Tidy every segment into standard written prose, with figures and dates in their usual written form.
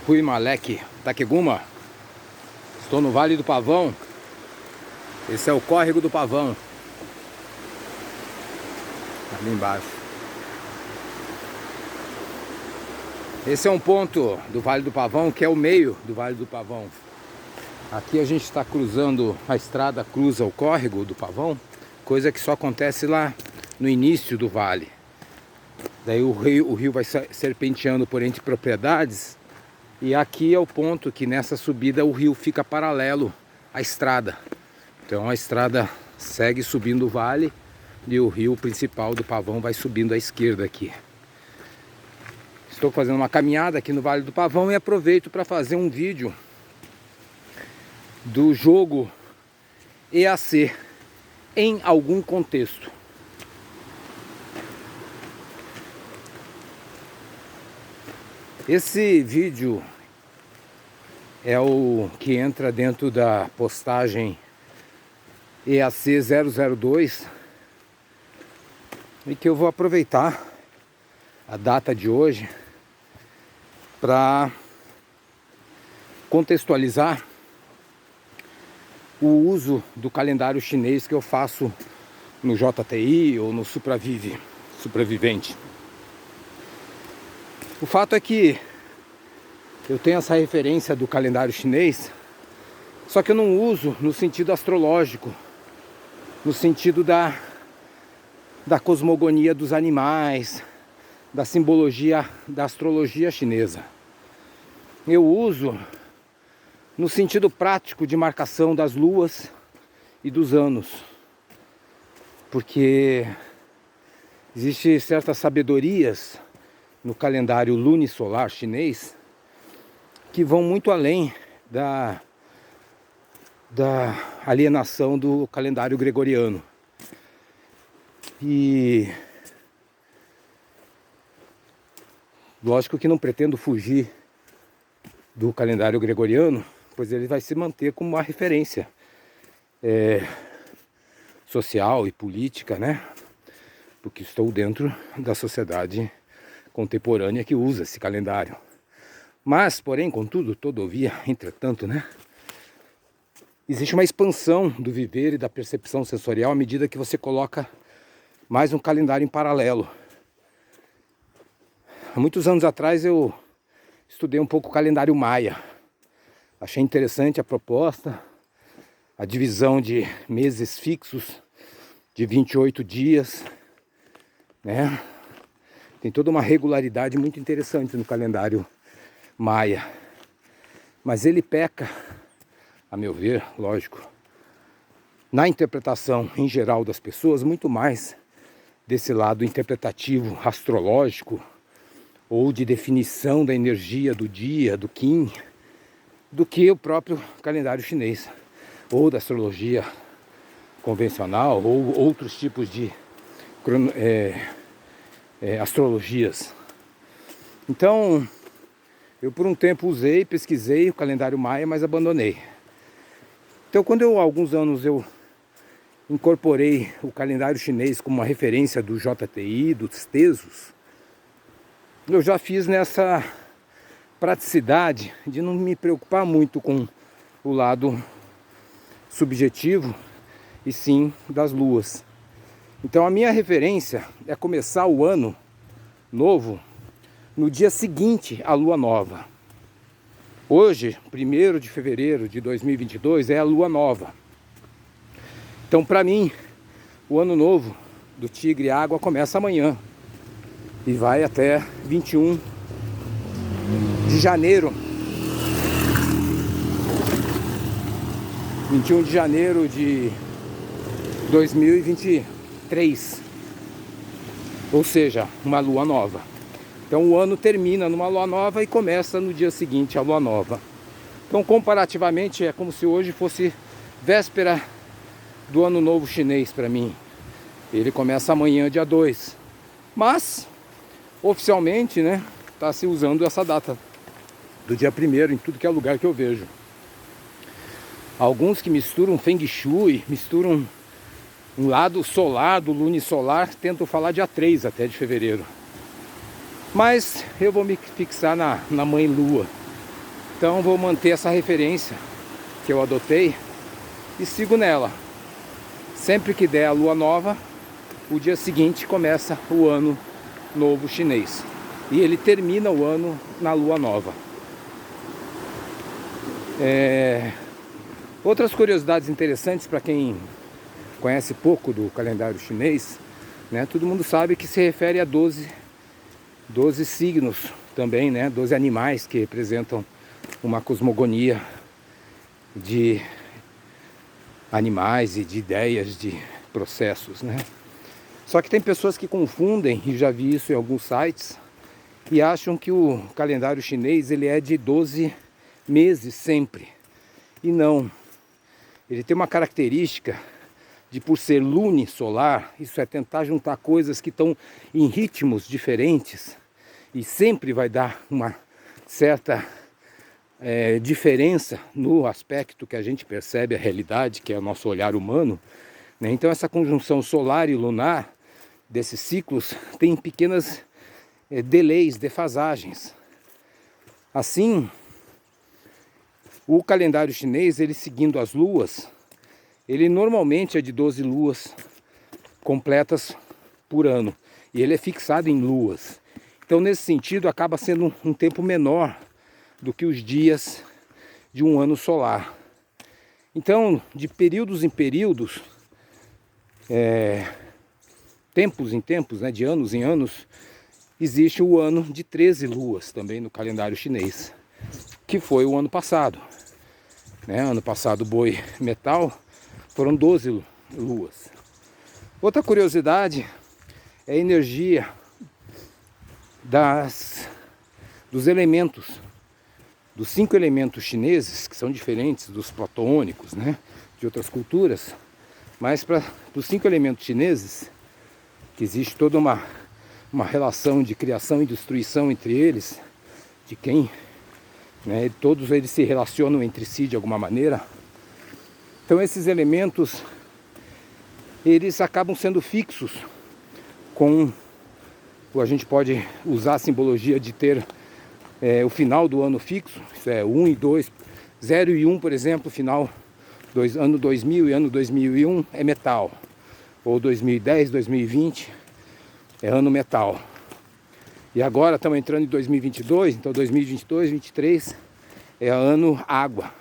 Rui Malek Takeguma. Estou no Vale do Pavão. Esse é o córrego do Pavão. Ali embaixo. Esse é um ponto do Vale do Pavão, que é o meio do Vale do Pavão. Aqui a gente está cruzando, a estrada cruza o córrego do Pavão, coisa que só acontece lá no início do vale. Daí o rio vai serpenteando por entre propriedades. E aqui é o ponto que nessa subida o rio fica paralelo à estrada. Então a estrada segue subindo o vale e o rio principal do Pavão vai subindo à esquerda aqui. Estou fazendo uma caminhada aqui no Vale do Pavão e aproveito para fazer um vídeo do jogo EAC em algum contexto. Esse vídeo é o que entra dentro da postagem EAC 002 e que eu vou aproveitar a data de hoje para contextualizar o uso do calendário chinês que eu faço no JTI ou no Supravivente. O fato é que eu tenho essa referência do calendário chinês, só que eu não uso no sentido astrológico, no sentido da cosmogonia dos animais, da simbologia da astrologia chinesa. Eu uso no sentido prático de marcação das luas e dos anos, porque existem certas sabedorias no calendário lunisolar chinês que vão muito além da alienação do calendário gregoriano. E lógico que não pretendo fugir do calendário gregoriano, pois ele vai se manter como uma referência social e política, né? Porque estou dentro da sociedade contemporânea que usa esse calendário. Mas, porém, contudo, todavia, entretanto, né? Existe uma expansão do viver e da percepção sensorial à medida que você coloca mais um calendário em paralelo. Há muitos anos atrás eu estudei um pouco o calendário maia. Achei interessante a proposta, a divisão de meses fixos de 28 dias, né? Tem toda uma regularidade muito interessante no calendário maia. Mas ele peca, a meu ver, lógico, na interpretação em geral das pessoas, muito mais desse lado interpretativo, astrológico, ou de definição da energia do dia, do Qin, do que o próprio calendário chinês, ou da astrologia convencional, ou outros tipos de astrologias. Então, eu por um tempo usei, pesquisei o calendário maia, mas abandonei. Então, quando alguns anos eu incorporei o calendário chinês como uma referência do JTI, dos Tesos, eu já fiz nessa praticidade de não me preocupar muito com o lado subjetivo e sim das luas. Então a minha referência é começar o ano novo no dia seguinte à lua nova. Hoje, 1º de fevereiro de 2022, é a lua nova. Então para mim, o ano novo do Tigre Água começa amanhã e vai até 21 de janeiro. 21 de janeiro de 2023. Ou seja, uma lua nova. Então o ano termina numa lua nova e começa no dia seguinte à lua nova. Então comparativamente é como se hoje fosse véspera do ano novo chinês para mim. Ele começa amanhã, dia 2. Mas oficialmente, né, está se usando essa data do dia 1º em tudo que é lugar que eu vejo. Alguns que misturam Feng Shui, misturam um lado solar, do lunisolar, tentam falar dia 3 até de fevereiro. Mas eu vou me fixar na mãe lua, Então vou manter essa referência que eu adotei e sigo nela. Sempre que der a lua nova, o dia seguinte começa o ano novo chinês. E ele termina o ano na lua nova. Outras curiosidades interessantes para quem conhece pouco do calendário chinês, né? Todo mundo sabe que se refere a 12 signos também, né? 12 animais que representam uma cosmogonia de animais e de ideias, de processos, né? Só que tem pessoas que confundem, e já vi isso em alguns sites, e acham que o calendário chinês ele é de 12 meses sempre. E não. Ele tem uma característica de, por ser lunisolar, isso é tentar juntar coisas que estão em ritmos diferentes, e sempre vai dar uma certa diferença no aspecto que a gente percebe a realidade, que é o nosso olhar humano, né? Então essa conjunção solar e lunar desses ciclos tem pequenas delays, defasagens. Assim, o calendário chinês, ele seguindo as luas, ele normalmente é de 12 luas completas por ano, e ele é fixado em luas. Então nesse sentido acaba sendo um tempo menor do que os dias de um ano solar. Então, de períodos em períodos, tempos em tempos, né, de anos em anos, existe o ano de 13 luas também no calendário chinês, que foi o ano passado. Né? Ano passado, o boi metal foram 12 luas. Outra curiosidade é a energia dos elementos, dos 5 elementos chineses, que são diferentes dos platônicos, né, de outras culturas, mas para os 5 elementos chineses, que existe toda uma relação de criação e destruição entre eles, de quem, né, todos eles se relacionam entre si de alguma maneira. Então esses elementos, eles acabam sendo fixos com, a gente pode usar a simbologia de ter o final do ano fixo, isso é 1 e 2, 0 e 1, por exemplo, final ano 2000 e ano 2001 é metal, ou 2010, 2020 é ano metal. E agora estamos entrando em 2022, então 2022, 2023 é ano água.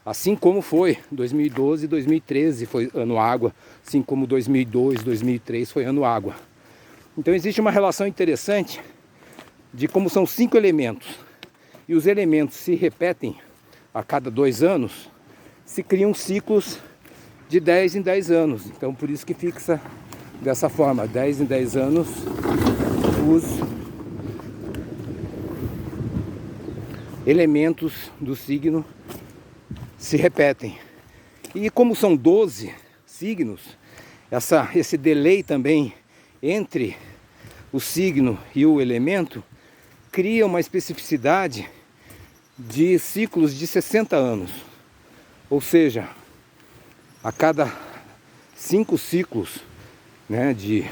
Assim como foi 2012, 2013 foi ano água, assim como 2002, 2003 foi ano água. Então existe uma relação interessante de como são 5 elementos, e os elementos se repetem a cada 2 anos, se criam ciclos de 10 em 10 anos. Então por isso que fixa dessa forma, 10 em 10 anos os elementos do signo se repetem. E como são 12 signos, esse delay também entre o signo e o elemento cria uma especificidade de ciclos de 60 anos. Ou seja, a cada 5 ciclos, né, de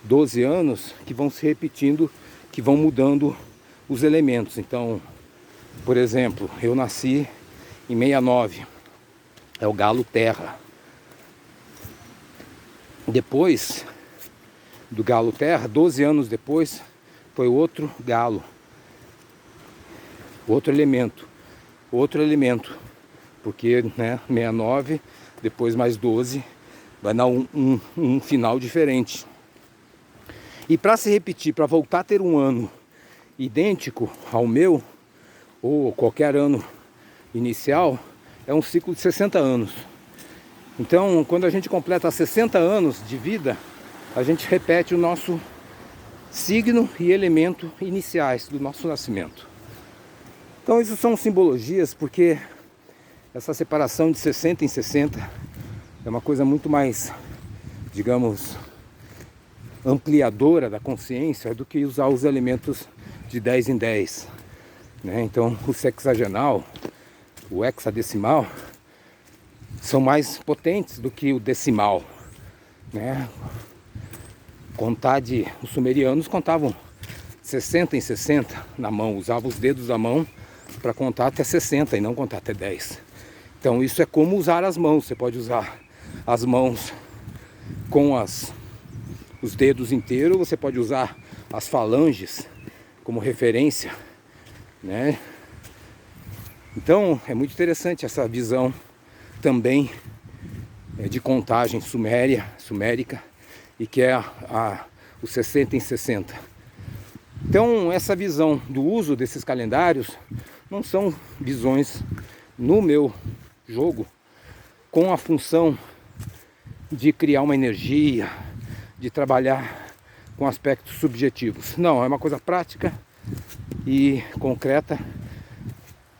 12 anos que vão se repetindo, que vão mudando os elementos. Então, por exemplo, eu nasci em 69, é o galo terra. Depois do galo terra, 12 anos depois, foi outro galo, outro elemento, porque, né, 69, depois mais 12, vai dar um final diferente. E para se repetir, para voltar a ter um ano idêntico ao meu, ou qualquer ano inicial, é um ciclo de 60 anos. Então, quando a gente completa 60 anos de vida, a gente repete o nosso signo e elemento iniciais do nosso nascimento. Então isso são simbologias, porque essa separação de 60 em 60 é uma coisa muito mais, digamos, ampliadora da consciência do que usar os elementos de 10 em 10, né? Então o sexagenal, o hexadecimal, são mais potentes do que o decimal, né? Os sumerianos contavam 60 em 60 na mão, usavam os dedos da mão para contar até 60 e não contar até 10. Então isso é como usar as mãos. Você pode usar as mãos com os dedos inteiros, você pode usar as falanges como referência, né? Então é muito interessante essa visão também de contagem sumérica, e que é o 60 em 60. Então essa visão do uso desses calendários não são visões no meu jogo com a função de criar uma energia, de trabalhar com aspectos subjetivos. Não, é uma coisa prática e concreta.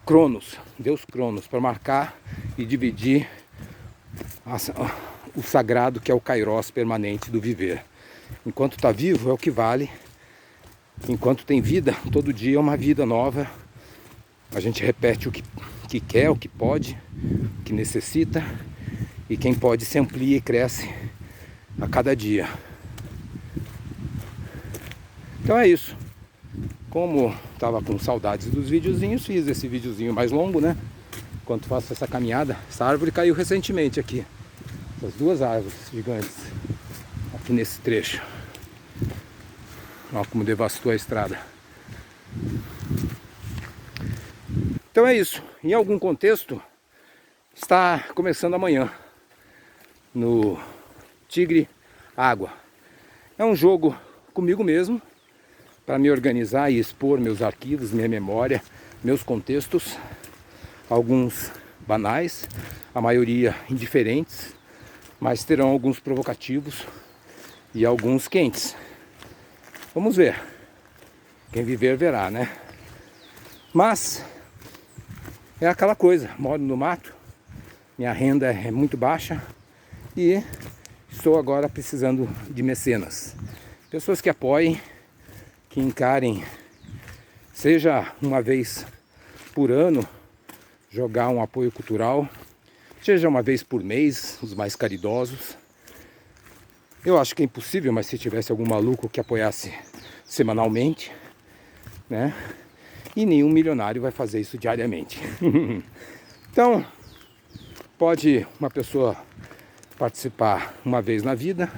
Cronos, Deus Cronos, para marcar e dividir o sagrado, que é o Kairos permanente do viver. Enquanto está vivo é o que vale. Enquanto tem vida, todo dia é uma vida nova. A gente repete o que quer, o que pode, o que necessita, e quem pode se amplia e cresce a cada dia. Então é isso. Como estava com saudades dos videozinhos, fiz esse videozinho mais longo, né? Enquanto faço essa caminhada. Essa árvore caiu recentemente aqui. Essas duas árvores gigantes aqui nesse trecho. Olha como devastou a estrada. Então é isso. Em algum contexto, está começando amanhã no Tigre Água. É um jogo comigo mesmo, para me organizar e expor meus arquivos, minha memória, meus contextos, alguns banais, a maioria indiferentes, mas terão alguns provocativos e alguns quentes. Vamos ver. Quem viver verá, né? Mas é aquela coisa, moro no mato, minha renda é muito baixa e estou agora precisando de mecenas. Pessoas que apoiem, que encarem, seja uma vez por ano, jogar um apoio cultural, seja uma vez por mês, os mais caridosos. Eu acho que é impossível, mas se tivesse algum maluco que apoiasse semanalmente, né? E nenhum milionário vai fazer isso diariamente. Então, pode uma pessoa participar uma vez na vida,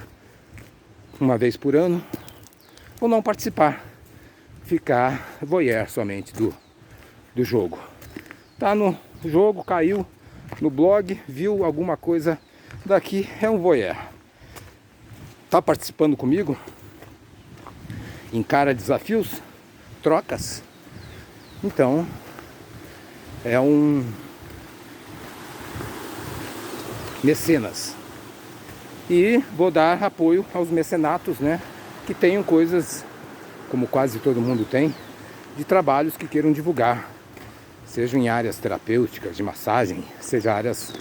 uma vez por ano, ou não participar, ficar voyeur somente do jogo. Tá no jogo, caiu no blog, viu alguma coisa daqui, é um voyeur. Tá participando comigo? Encara desafios? Trocas? Então, é um mecenas. E vou dar apoio aos mecenatos, né? Que tenham coisas, como quase todo mundo tem, de trabalhos que queiram divulgar. Seja em áreas terapêuticas, de massagem, seja áreas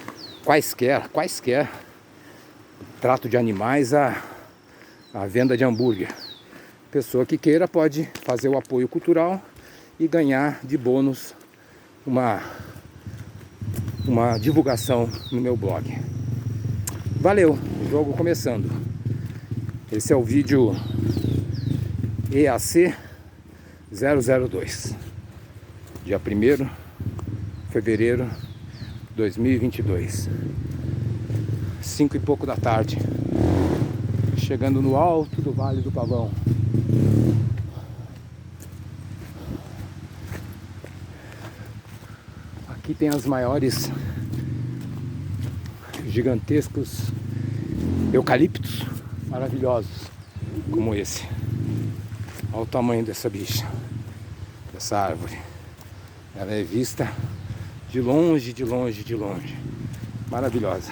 quaisquer. Trato de animais a venda de hambúrguer. Pessoa que queira pode fazer o apoio cultural e ganhar de bônus uma divulgação no meu blog. Valeu, o jogo começando. Esse é o vídeo EAC 002, dia 1º de fevereiro de 2022, 5 e pouco da tarde, chegando no alto do Vale do Pavão. Aqui tem as maiores, gigantescos eucaliptos maravilhosos, como esse. Olha o tamanho dessa bicha, dessa árvore. Ela é vista de longe, maravilhosa.